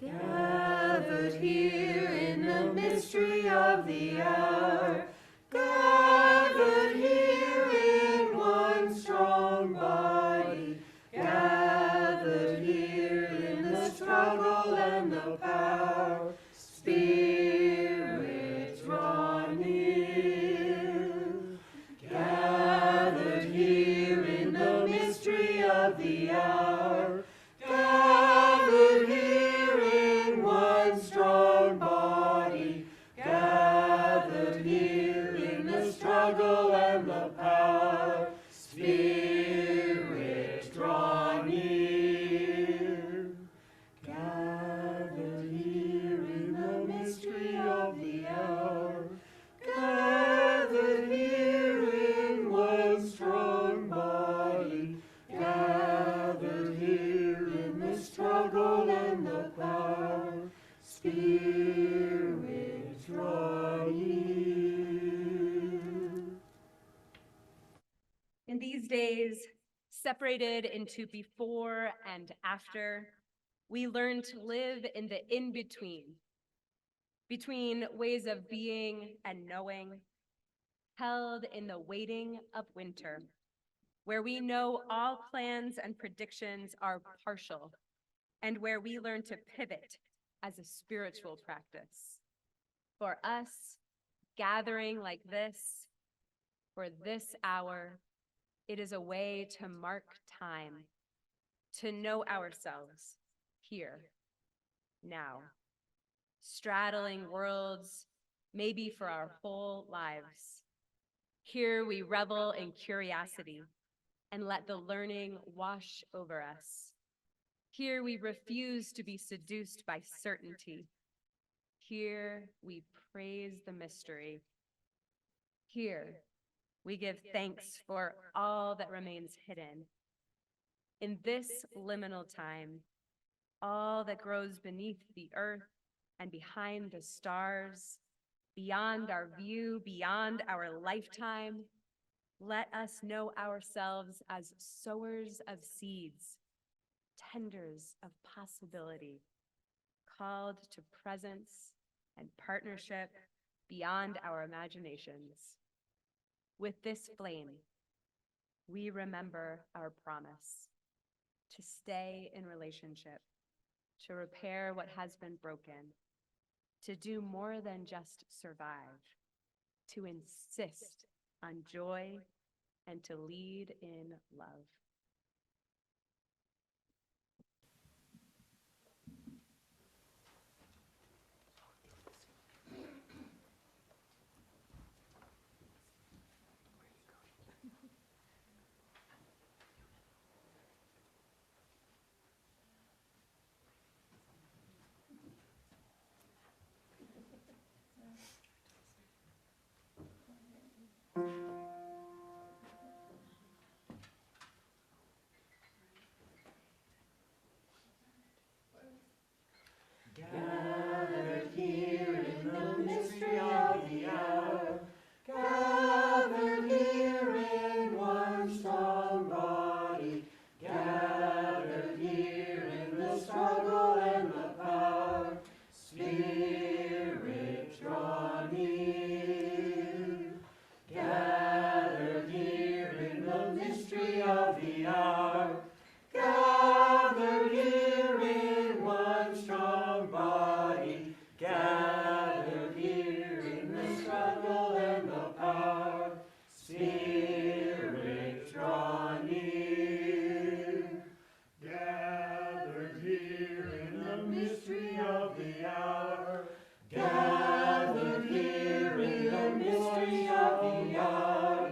Gathered here in the mystery of the hour, gathered here in one strong body, gathered here in the struggle and the power, Spirit, draw near. Gathered here in the mystery of the hour, gathered here in one strong body, gathered here in the struggle and the power, Spirit, draw near. Gathered here in the mystery of the hour, gathered here in one strong body, gathered here in the struggle and the power, Spirit, draw near. In these days, separated into before and after, we learn to live in the in-between, between ways of being and knowing, held in the waiting of winter, where we know all plans and predictions are partial, and where we learn to pivot as a spiritual practice. For us, gathering like this, for this hour, it is a way to mark time, to know ourselves here, now, straddling worlds, maybe for our whole lives. Here we revel in curiosity and let the learning wash over us. Here we refuse to be seduced by certainty. Here we praise the mystery. Here we give thanks for all that remains hidden. In this liminal time, all that grows beneath the earth and behind the stars, beyond our view, beyond our lifetime, let us know ourselves as sowers of seeds, tenders of possibility, called to presence and partnership beyond our imaginations. With this flame, we remember our promise to stay in relationship, to repair what has been broken, to do more than just survive, to insist on joy and to lead in love. Gathered here in the mystery of the hour, gathered here in one strong body, gathered here in the struggle and the power, Spirit, draw near. Gathered here in the mystery of the hour, gathered here in one strong body, gathered here in the struggle and the power, Spirit, draw near. Gathered here in the mystery of the hour, gathered here in the mystery of the hour,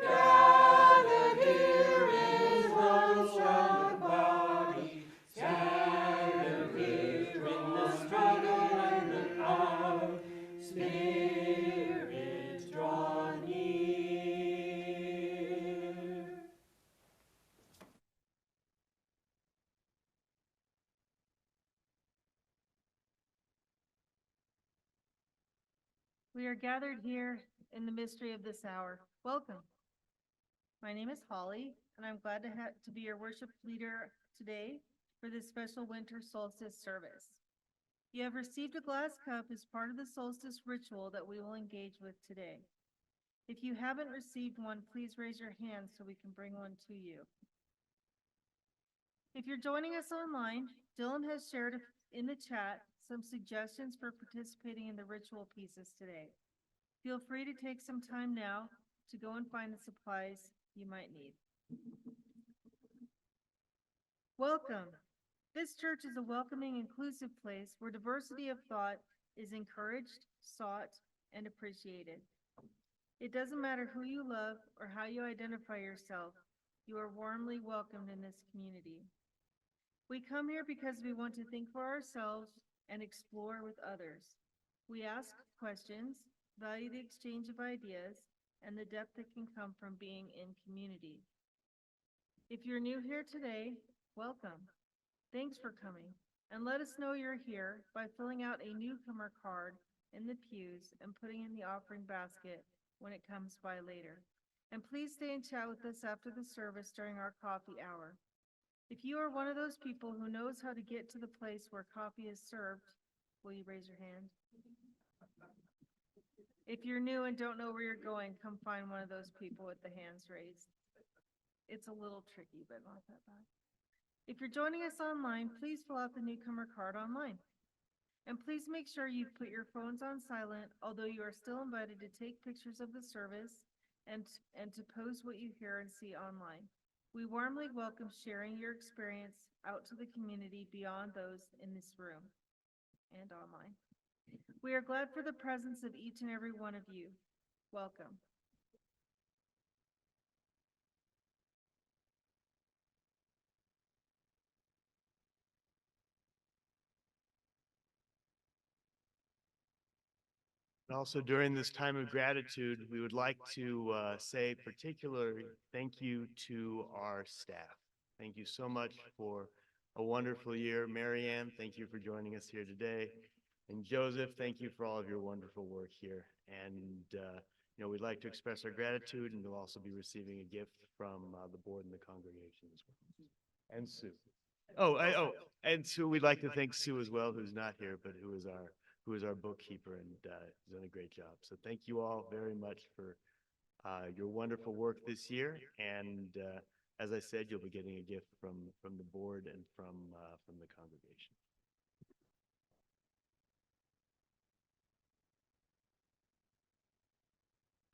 gathered here in one strong body, gathered here in the struggle and the power, Spirit, draw near. We are gathered here in the mystery of this hour. Welcome. My name is Holly, and I'm glad to be your worship leader today for this special winter solstice service. You have received a glass cup as part of the solstice ritual that we will engage with today. If you haven't received one, please raise your hand so we can bring one to you. If you're joining us online, Dylan has shared in the chat some suggestions for participating in the ritual pieces today. Feel free to take some time now to go and find the supplies you might need. Welcome. This church is a welcoming, inclusive place where diversity of thought is encouraged, sought, and appreciated. It doesn't matter who you love or how you identify yourself, you are warmly welcomed in this community. We come here because we want to think for ourselves and explore with others. We ask questions, value the exchange of ideas, and the depth that can come from being in community. If you're new here today, welcome. Thanks for coming, and let us know you're here by filling out a newcomer card in the pews and putting in the offering basket when it comes by later. And please stay and chat with us after the service during our coffee hour. If you are one of those people who knows how to get to the place where coffee is served, will you raise your hand? If you're new and don't know where you're going, come find one of those people with the hands raised. It's a little tricky, but not that bad. If you're joining us online, please fill out the newcomer card online. And please make sure you put your phones on silent, although you are still invited to take pictures of the service and to post what you hear and see online. We warmly welcome sharing your experience out to the community beyond those in this room and online. We are glad for the presence of each and every one of you. Welcome. And also during this time of gratitude, we would like to say particular thank you to our staff. Thank you so much for a wonderful year. Mary Ann, thank you for joining us here today. And Joseph, thank you for all of your wonderful work here. And we'd like to express our gratitude, and we'll also be receiving a gift from the board and the congregation as well. And Sue. And Sue, we'd like to thank Sue as well, who's not here, but who is our bookkeeper and has done a great job. So thank you all very much for your wonderful work this year. And as I said, you'll be getting a gift from the board and from the congregation.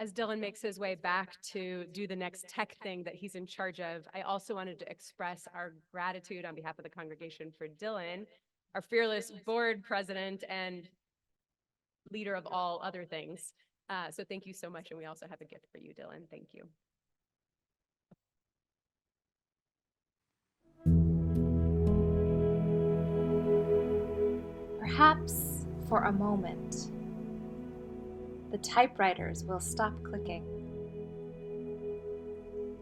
As Dylan makes his way back to do the next tech thing that he's in charge of, I also wanted to express our gratitude on behalf of the congregation for Dylan, our fearless board president and leader of all other things. So thank you so much. And we also have a gift for you, Dylan. Thank you. Perhaps for a moment, the typewriters will stop clicking,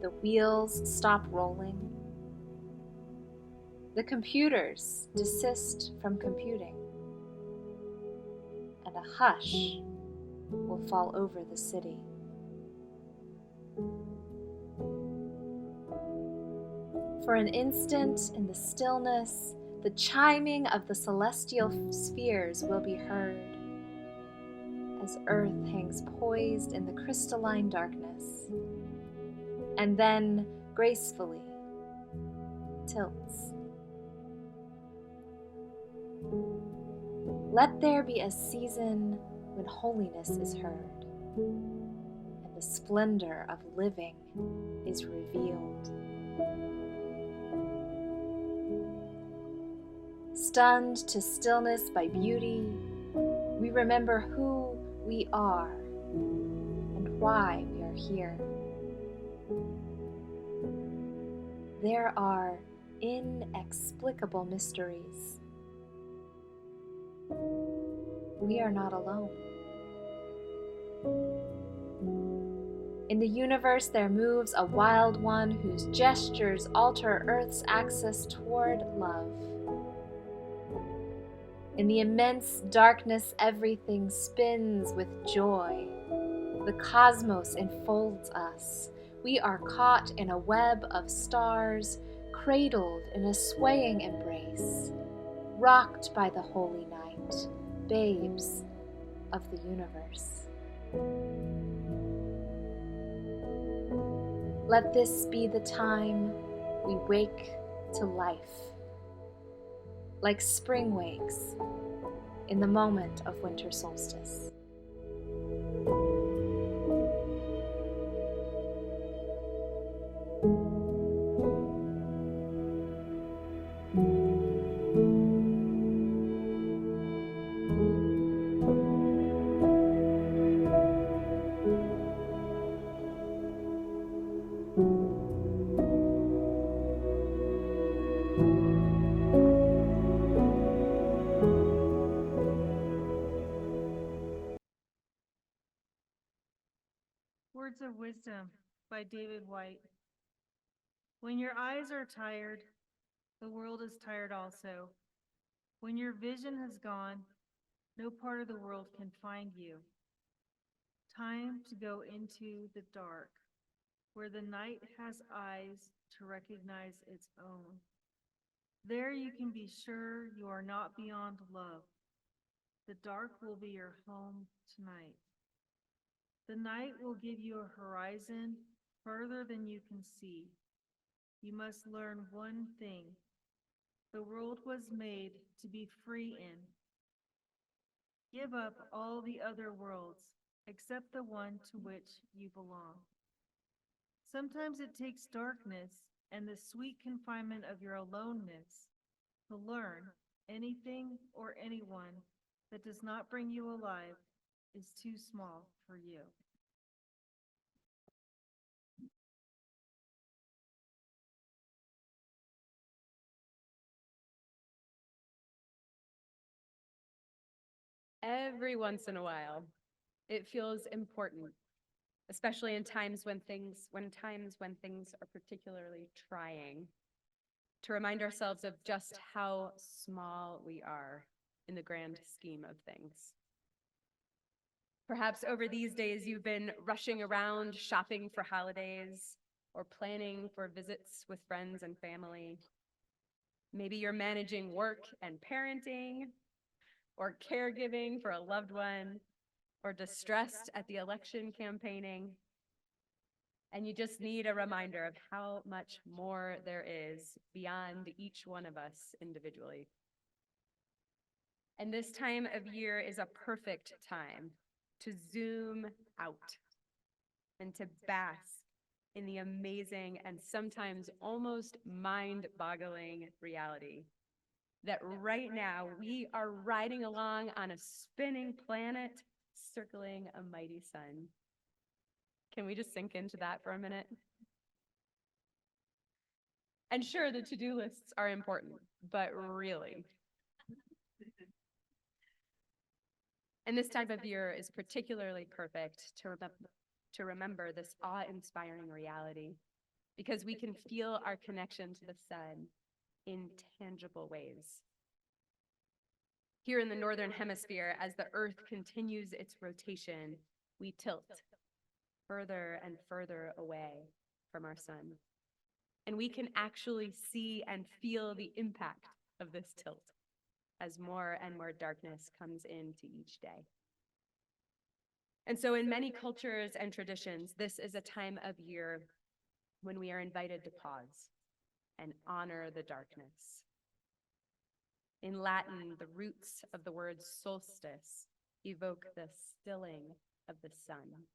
the wheels stop rolling, the computers desist from computing, and a hush will fall over the city. For an instant in the stillness, the chiming of the celestial spheres will be heard as Earth hangs poised in the crystalline darkness, and then gracefully tilts. Let there be a season when holiness is heard, and the splendor of living is revealed. Stunned to stillness by beauty, we remember who we are and why we are here. There are inexplicable mysteries. We are not alone. In the universe, there moves a wild one whose gestures alter Earth's axis toward love. In the immense darkness, everything spins with joy. The cosmos enfolds us. We are caught in a web of stars, cradled in a swaying embrace. rocked by the holy night, babes of the universe. Let this be the time we wake to life, like spring wakes in the moment of winter solstice. Words of Wisdom by David White. When your eyes are tired, the world is tired also. When your vision has gone, no part of the world can find you. Time to go into the dark, where the night has eyes to recognize its own. There you can be sure you are not beyond love. The dark will be your home tonight. The night will give you a horizon further than you can see. You must learn one thing. The world was made to be free in. Give up all the other worlds except the one to which you belong. Sometimes it takes darkness and the sweet confinement of your aloneness to learn anything or anyone that does not bring you alive is too small for you. Every once in a while, it feels important, especially in times when things are particularly trying, to remind ourselves of just how small we are in the grand scheme of things. Perhaps over these days you've been rushing around shopping for holidays or planning for visits with friends and family. Maybe you're managing work and parenting, or caregiving for a loved one, or distressed at the election campaigning. And you just need a reminder of how much more there is beyond each one of us individually. And this time of year is a perfect time to zoom out and to bask in the amazing and sometimes almost mind-boggling reality that right now we are riding along on a spinning planet circling a mighty sun. Can we just sink into that for a minute? And sure, the to-do lists are important, but really. And this time of year is particularly perfect to remember this awe-inspiring reality, because we can feel our connection to the sun in tangible ways. Here in the Northern Hemisphere, as the Earth continues its rotation, we tilt further and further away from our sun. And we can actually see and feel the impact of this tilt as more and more darkness comes into each day. And so in many cultures and traditions, this is a time of year when we are invited to pause and honor the darkness. In Latin, the roots of the word solstice evoke the stilling of the sun.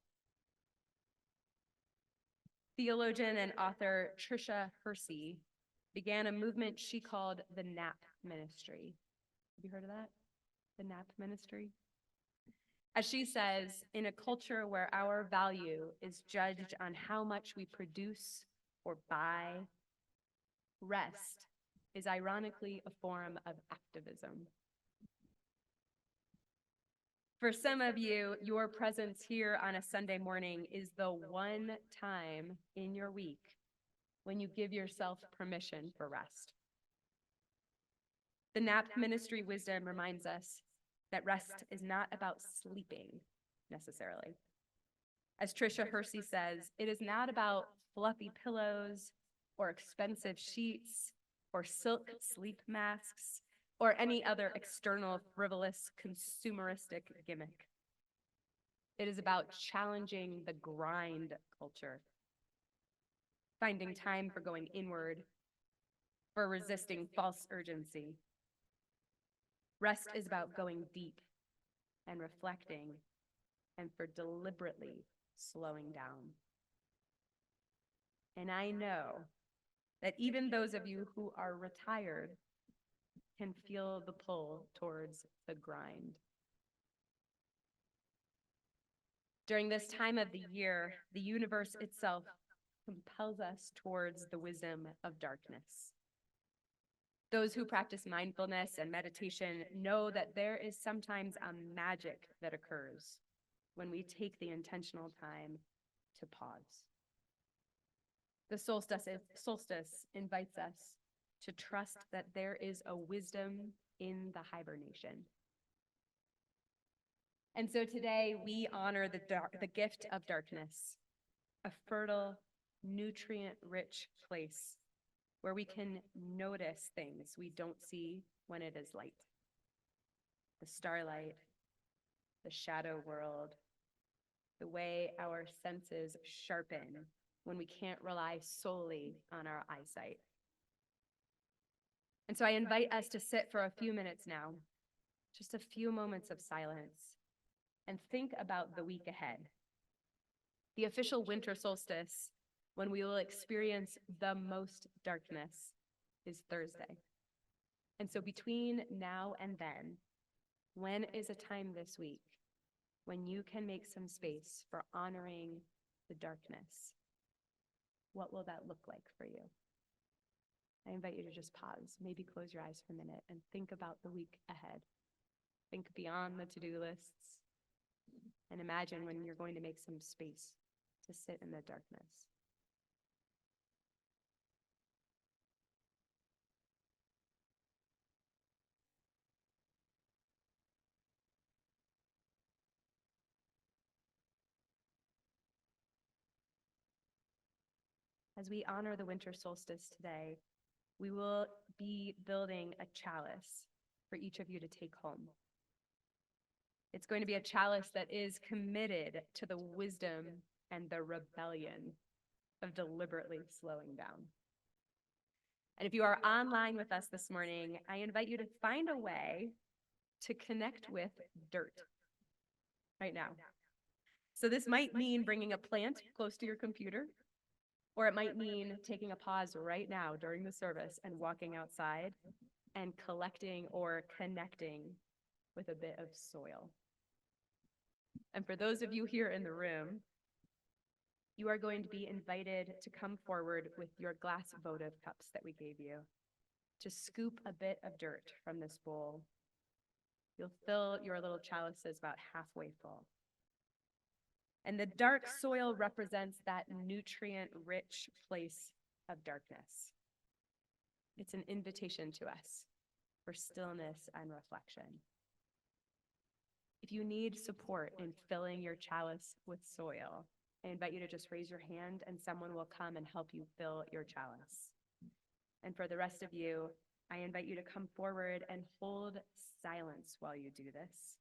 Theologian and author Tricia Hersey began a movement she called the Nap Ministry. Have you heard of that? The Nap Ministry? As she says, in a culture where our value is judged on how much we produce or buy, rest is ironically a form of activism. For some of you, your presence here on a Sunday morning is the one time in your week when you give yourself permission for rest. The Nap Ministry wisdom reminds us that rest is not about sleeping necessarily. As Tricia Hersey says, it is not about fluffy pillows or expensive sheets or silk sleep masks or any other external, frivolous, consumeristic gimmick. It is about challenging the grind culture, finding time for going inward, for resisting false urgency. Rest is about going deep and reflecting, and for deliberately slowing down. And I know that even those of you who are retired can feel the pull towards the grind. During this time of the year, the universe itself compels us towards the wisdom of darkness. Those who practice mindfulness and meditation know that there is sometimes a magic that occurs when we take the intentional time to pause. The solstice invites us to trust that there is a wisdom in the hibernation. And so today we honor the gift of darkness, a fertile, nutrient-rich place where we can notice things we don't see when it is light. The starlight, the shadow world, the way our senses sharpen when we can't rely solely on our eyesight. And so I invite us to sit for a few minutes now, just a few moments of silence, and think about the week ahead. The official winter solstice, when we will experience the most darkness, is Thursday. And so between now and then, when is a time this week when you can make some space for honoring the darkness? What will that look like for you? I invite you to just pause, maybe close your eyes for a minute and think about the week ahead. Think beyond the to-do lists and imagine when you're going to make some space to sit in the darkness. As we honor the winter solstice today, we will be building a chalice for each of you to take home. It's going to be a chalice that is committed to the wisdom and the rebellion of deliberately slowing down. And if you are online with us this morning, I invite you to find a way to connect with dirt right now. So this might mean bringing a plant close to your computer, or it might mean taking a pause right now during the service and walking outside and collecting or connecting with a bit of soil. And for those of you here in the room, you are going to be invited to come forward with your glass votive cups that we gave you, to scoop a bit of dirt from this bowl. You'll fill your little chalices about halfway full. And the dark soil represents that nutrient-rich place of darkness. It's an invitation to us for stillness and reflection. If you need support in filling your chalice with soil, I invite you to just raise your hand and someone will come and help you fill your chalice. And for the rest of you, I invite you to come forward and hold silence while you do this,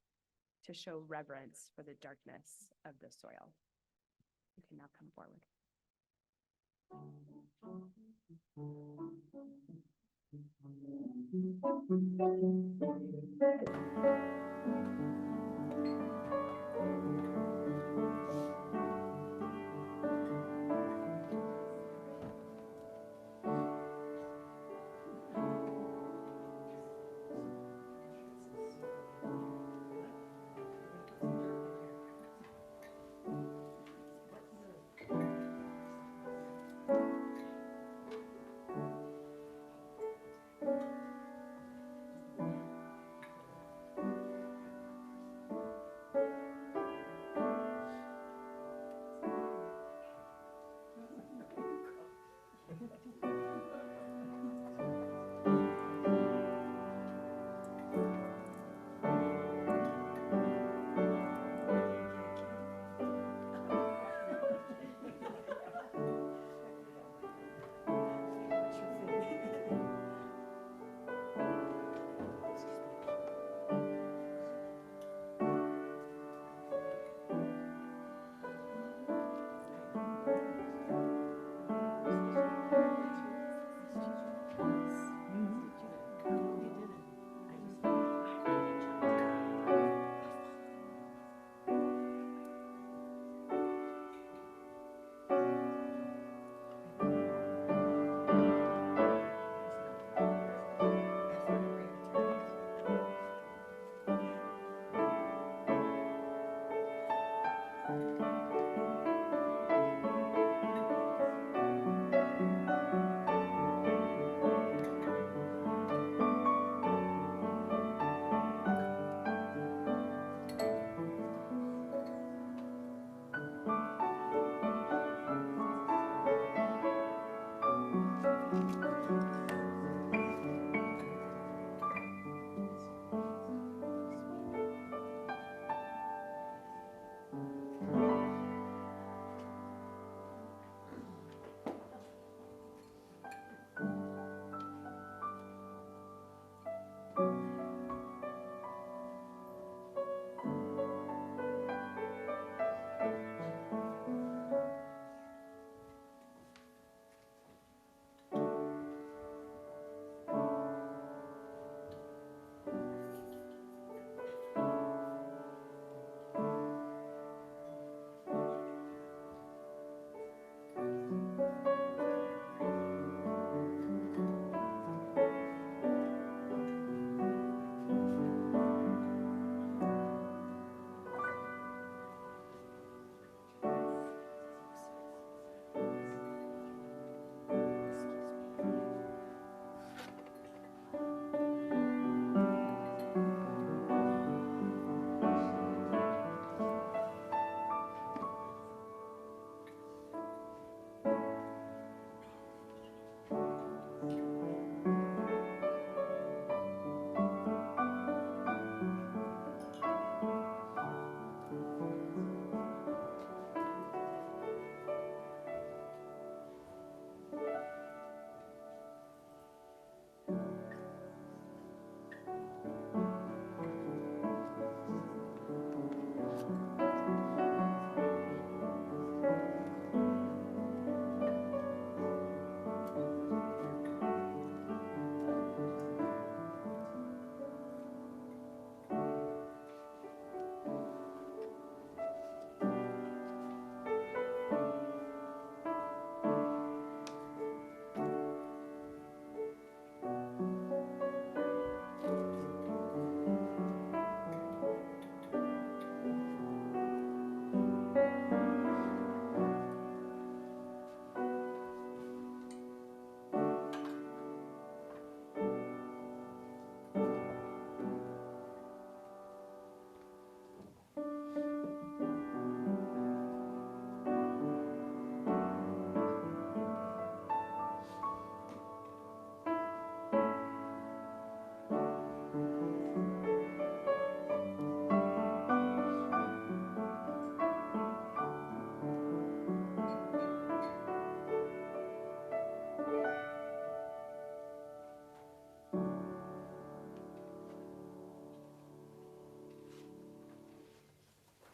to show reverence for the darkness of the soil. You can now come forward.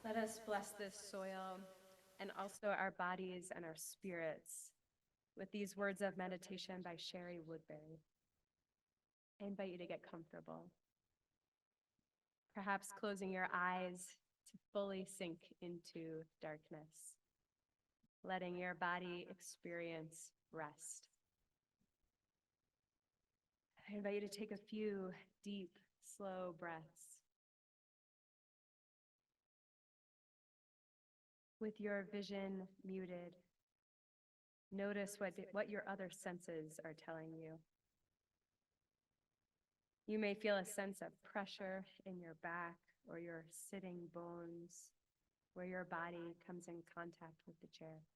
Let us bless this soil and also our bodies and our spirits with these words of meditation by Sherry Woodbury. I invite you to get comfortable, perhaps closing your eyes to fully sink into darkness, letting your body experience rest. I invite you to take a few deep, slow breaths. With your vision muted, notice what your other senses are telling you. You may feel a sense of pressure in your back or your sitting bones, where your body comes in contact with the chair.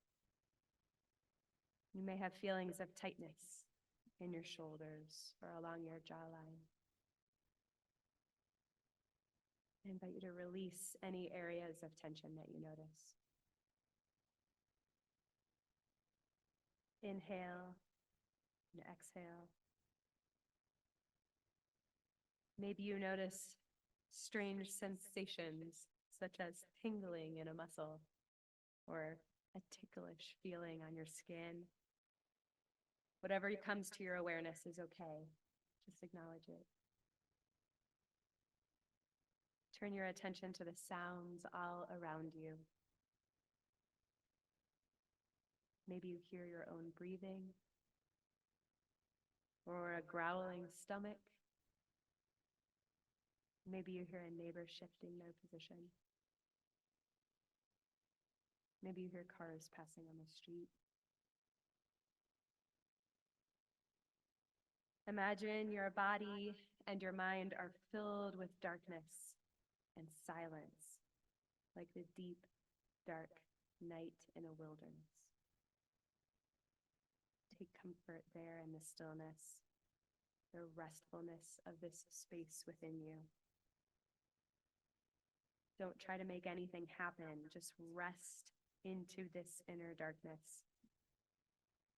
You may have feelings of tightness in your shoulders or along your jawline. I invite you to release any areas of tension that you notice. Inhale and exhale. Maybe you notice strange sensations such as tingling in a muscle or a ticklish feeling on your skin. Whatever comes to your awareness is okay. Just acknowledge it. Turn your attention to the sounds all around you. Maybe you hear your own breathing or a growling stomach. Maybe you hear a neighbor shifting their position. Maybe you hear cars passing on the street. Imagine your body and your mind are filled with darkness and silence, like the deep, dark night in a wilderness. Take comfort there in the stillness, the restfulness of this space within you. Don't try to make anything happen. Just rest into this inner darkness,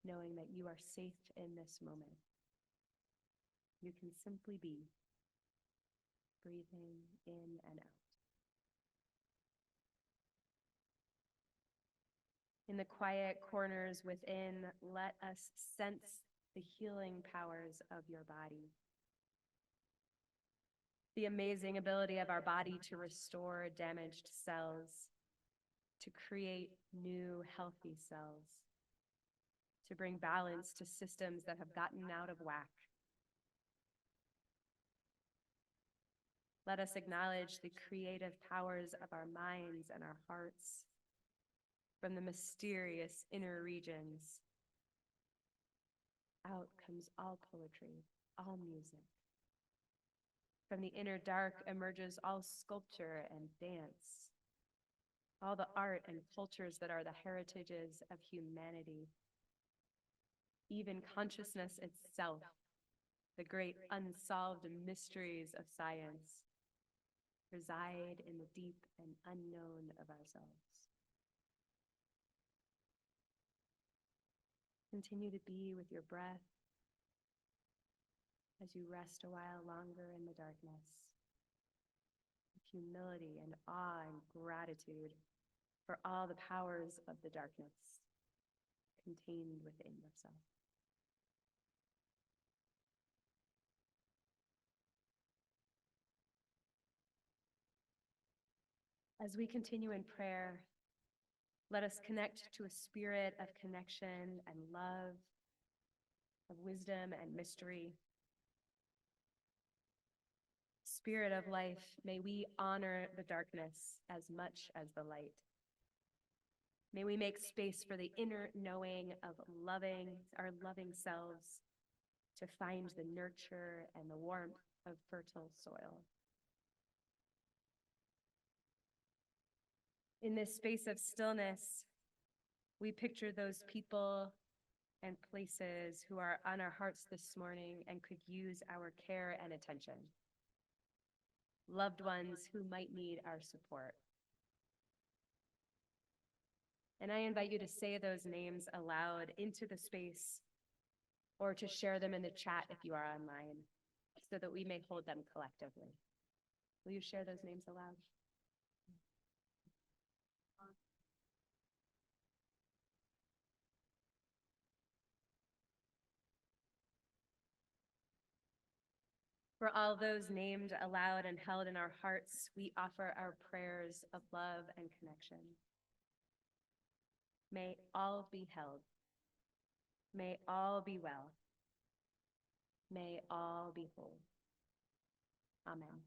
knowing that you are safe in this moment. You can simply be, breathing in and out. In the quiet corners within, let us sense the healing powers of your body. The amazing ability of our body to restore damaged cells, to create new healthy cells, to bring balance to systems that have gotten out of whack. Let us acknowledge the creative powers of our minds and our hearts from the mysterious inner regions. Out comes all poetry, all music. From the inner dark emerges all sculpture and dance, all the art and cultures that are the heritages of humanity. Even consciousness itself, the great unsolved mysteries of science, reside in the deep and unknown of ourselves. Continue to be with your breath, as you rest a while longer in the darkness. Humility and awe and gratitude for all the powers of the darkness contained within yourself. As we continue in prayer, let us connect to a spirit of connection and love, of wisdom and mystery. Spirit of life, may we honor the darkness as much as the light. May we make space for the inner knowing of our loving selves to find the nurture and the warmth of fertile soil. In this space of stillness, we picture those people and places who are on our hearts this morning and could use our care and attention. Loved ones who might need our support. And I invite you to say those names aloud into the space or to share them in the chat if you are online so that we may hold them collectively. Will you share those names aloud? For all those named aloud and held in our hearts, we offer our prayers of love and connection. May all be held. May all be well. May all be whole. Amen.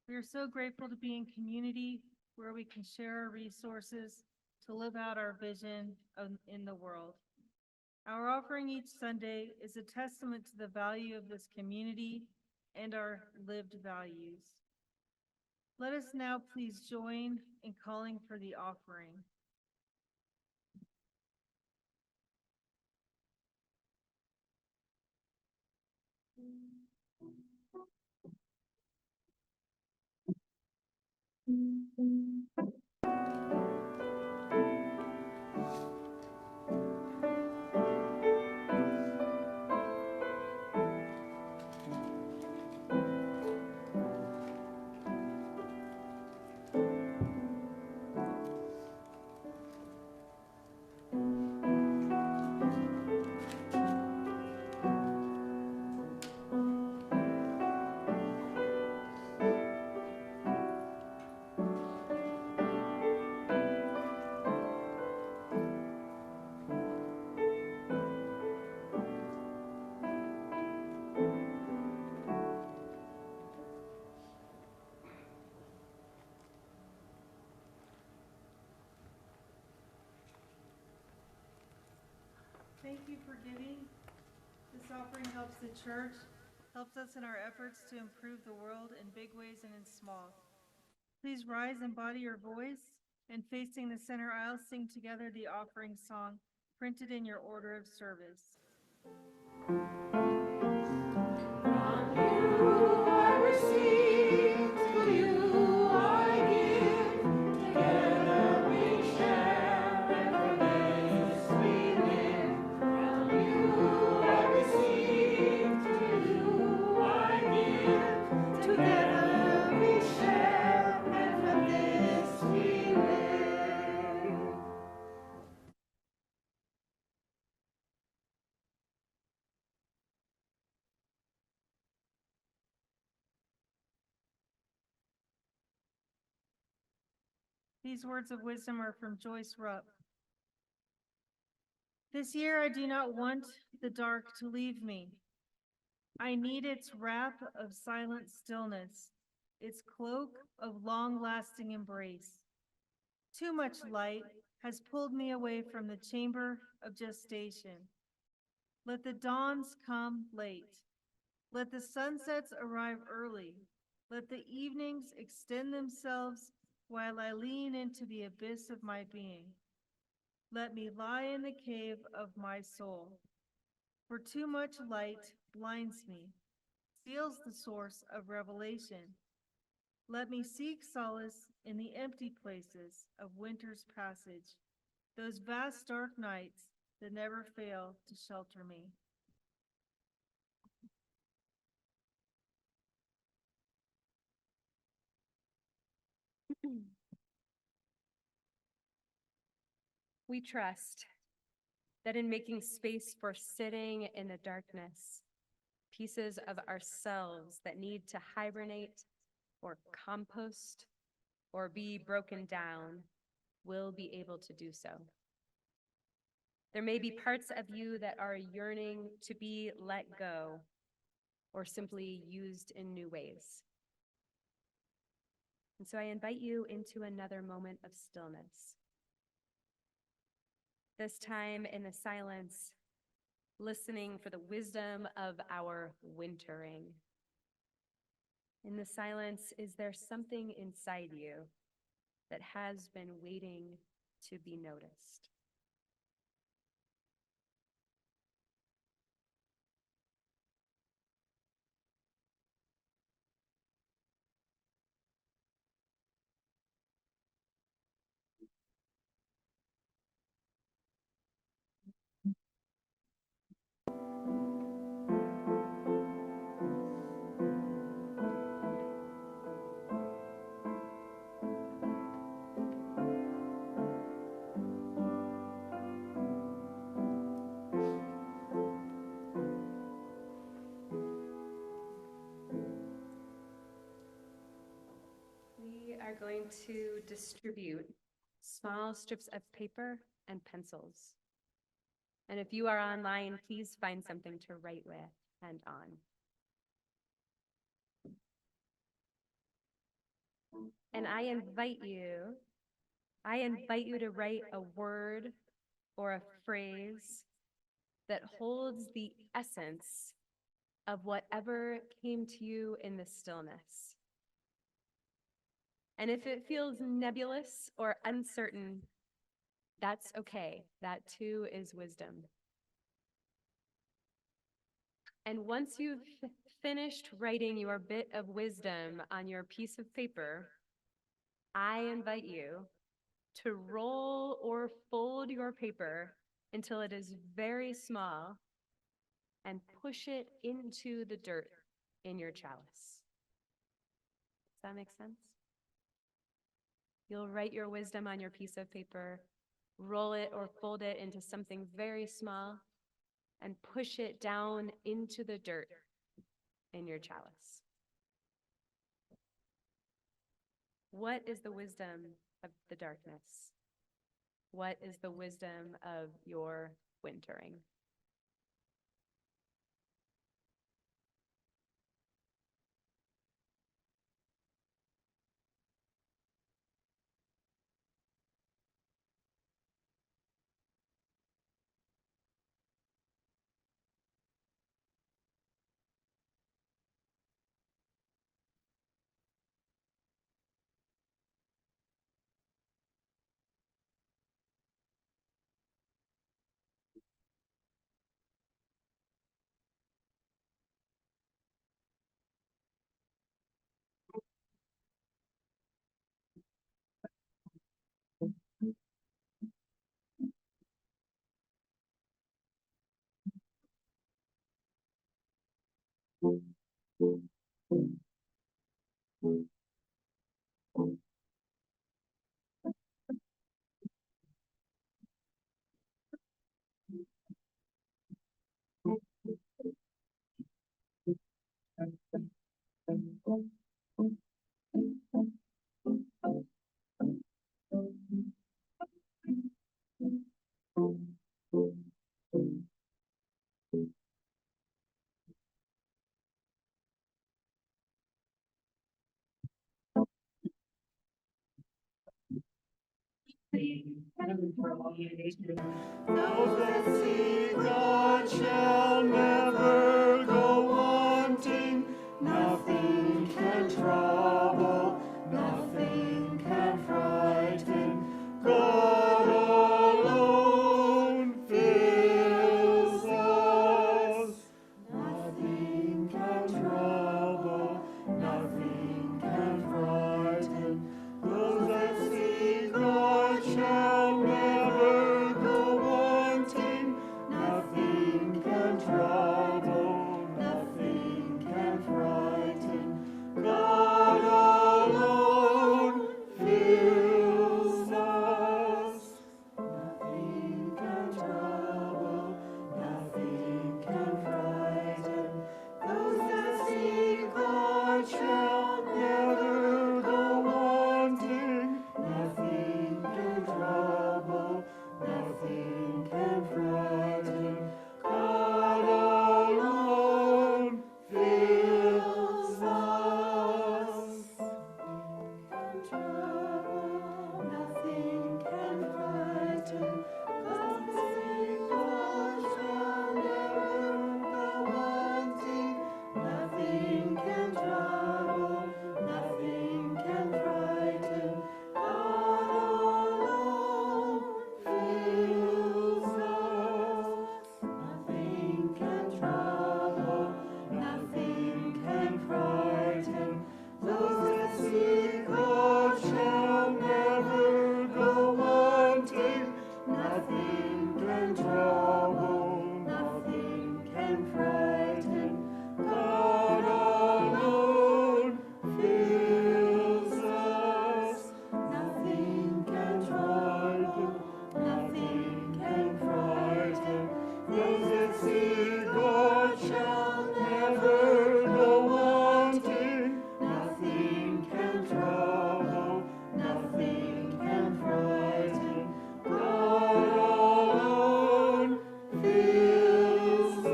We are so grateful to be in community where we can share our resources to live out our vision in the world. Our offering each Sunday is a testament to the value of this community and our lived values. Let us now please join in calling for the offering. Thank you for giving. This offering helps the church, helps us in our efforts to improve the world in big ways and in small. Please rise and body your voice, and facing the center aisle, sing together the offering song printed in your order of service. From you I receive, to you I give. Together we share, and for this we live. From you I receive, to you I give. Together we share, and for this we live. These words of wisdom are from Joyce Rupp. This year I do not want the dark to leave me. I need its wrap of silent stillness, its cloak of long-lasting embrace. Too much light has pulled me away from the chamber of gestation. Let the dawns come late. Let the sunsets arrive early. Let the evenings extend themselves while I lean into the abyss of my being. Let me lie in the cave of my soul. For too much light blinds me, steals the source of revelation. Let me seek solace in the empty places of winter's passage, those vast dark nights that never fail to shelter me. We trust that in making space for sitting in the darkness, pieces of ourselves that need to hibernate or compost or be broken down will be able to do so. There may be parts of you that are yearning to be let go or simply used in new ways. And so I invite you into another moment of stillness. This time in the silence, listening for the wisdom of our wintering. In the silence, is there something inside you that has been waiting to be noticed? We are going to distribute small strips of paper and pencils. And if you are online, please find something to write with and on. And I invite you to write a word or a phrase that holds the essence of whatever came to you in the stillness. And if it feels nebulous or uncertain, that's okay. That too is wisdom. And once you've finished writing your bit of wisdom on your piece of paper, I invite you to roll or fold your paper until it is very small and push it into the dirt in your chalice. Does that make sense? You'll write your wisdom on your piece of paper, roll it or fold it into something very small, and push it down into the dirt in your chalice. What is the wisdom of the darkness? What is the wisdom of your wintering? Those that seek God shall never go wanting. Nothing can trouble, nothing can frighten. God alone fills us. Nothing can trouble, nothing can frighten. Those that seek God shall never go wanting. Nothing can trouble, nothing can frighten. God alone fills us. Nothing can trouble, nothing can frighten. Those that seek God shall never go wanting. Nothing can trouble, nothing can frighten. God alone fills us. Nothing can trouble, nothing can frighten. God shall never go wanting. Nothing can trouble, nothing can frighten. God alone fills us. Nothing can trouble, nothing can frighten. Those that seek God shall never go wanting. Nothing can trouble, nothing can frighten. God alone fills us. Nothing can trouble, nothing can frighten. Those that seek God shall never go wanting. Nothing can trouble, nothing can frighten. God alone fills us.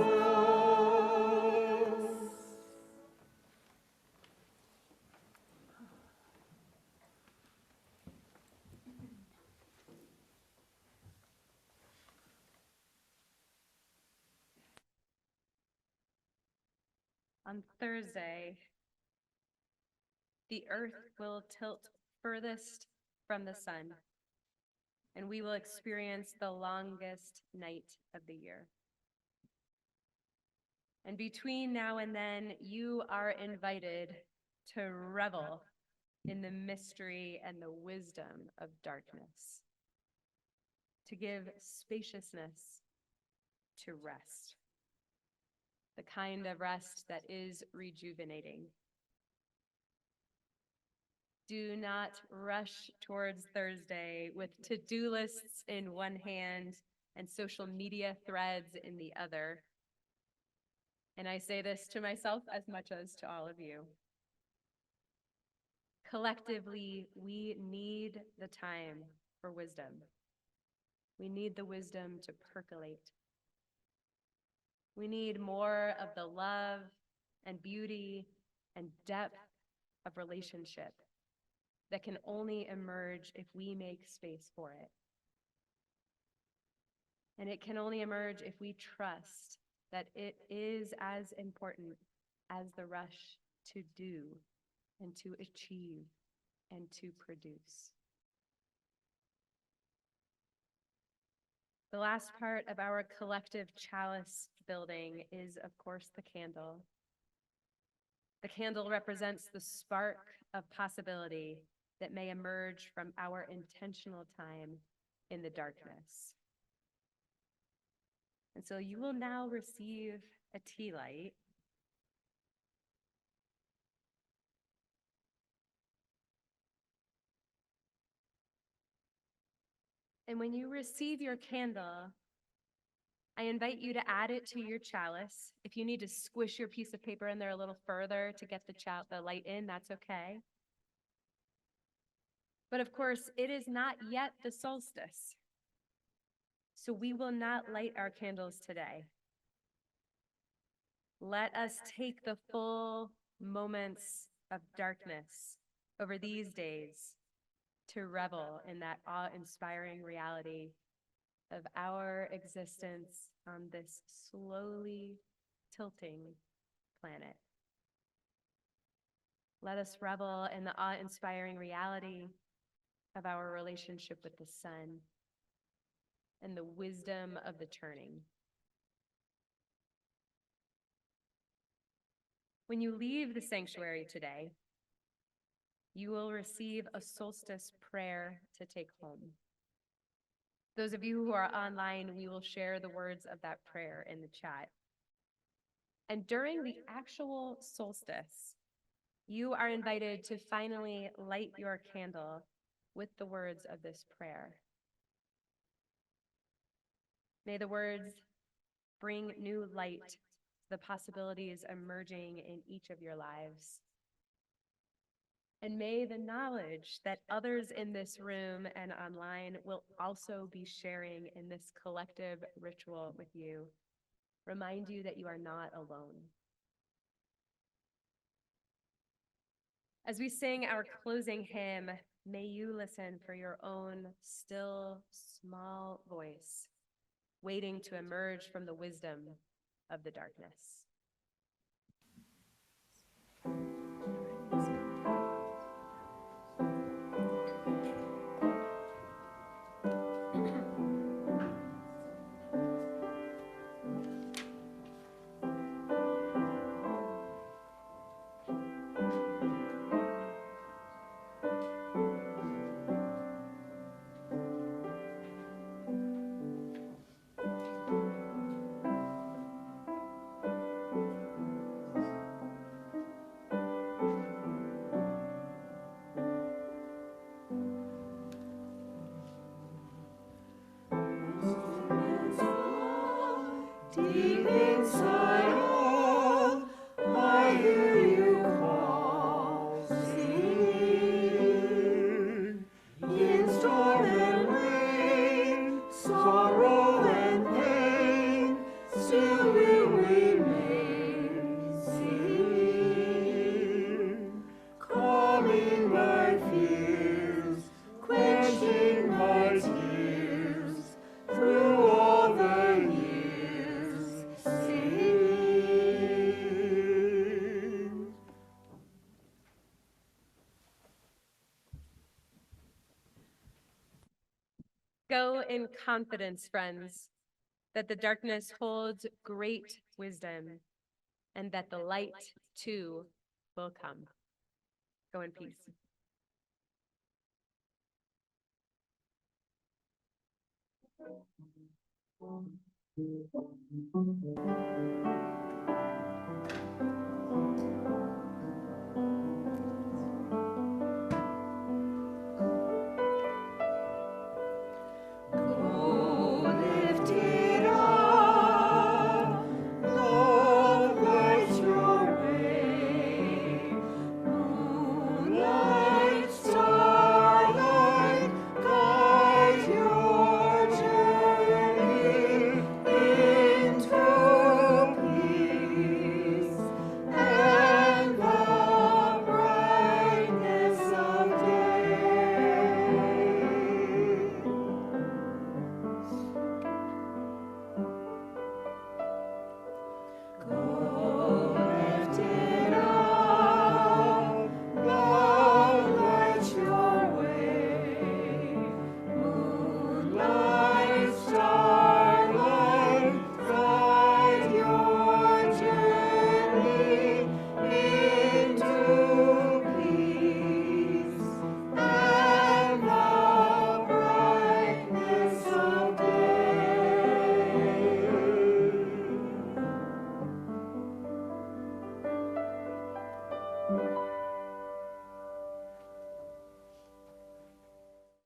On Thursday, the earth will tilt furthest from the sun, and we will experience the longest night of the year. And between now and then, you are invited to revel in the mystery and the wisdom of darkness, to give spaciousness to rest, the kind of rest that is rejuvenating. Do not rush towards Thursday with to-do lists in one hand and social media threads in the other. And I say this to myself as much as to all of you. Collectively, we need the time for wisdom. We need the wisdom to percolate. We need more of the love and beauty and depth of relationship that can only emerge if we make space for it. And it can only emerge if we trust that it is as important as the rush to do and to achieve and to produce. The last part of our collective chalice building is, of course, the candle. The candle represents the spark of possibility that may emerge from our intentional time in the darkness. And so you will now receive a tea light And when you receive your candle, I invite you to add it to your chalice. If you need to squish your piece of paper in there a little further to get the light in, that's okay. But of course, it is not yet the solstice. So we will not light our candles today. Let us take the full moments of darkness over these days to revel in that awe-inspiring reality of our existence on this slowly tilting planet. Let us revel in the awe-inspiring reality of our relationship with the sun and the wisdom of the turning. When you leave the sanctuary today, you will receive a solstice prayer to take home. Those of you who are online, we will share the words of that prayer in the chat. And during the actual solstice, you are invited to finally light your candle with the words of this prayer. May the words bring new light to the possibilities emerging in each of your lives. And may the knowledge that others in this room and online will also be sharing in this collective ritual with you remind you that you are not alone. As we sing our closing hymn, may you listen for your own still, small voice, waiting to emerge from the wisdom of the darkness. Deep inside all, I hear you call, sing. In storm and rain, sorrow and pain, still will remain, sing. Calming my fears, quenching my tears, through all the years, sing. Go in confidence, friends, that the darkness holds great wisdom and that the light too will come. Go in peace.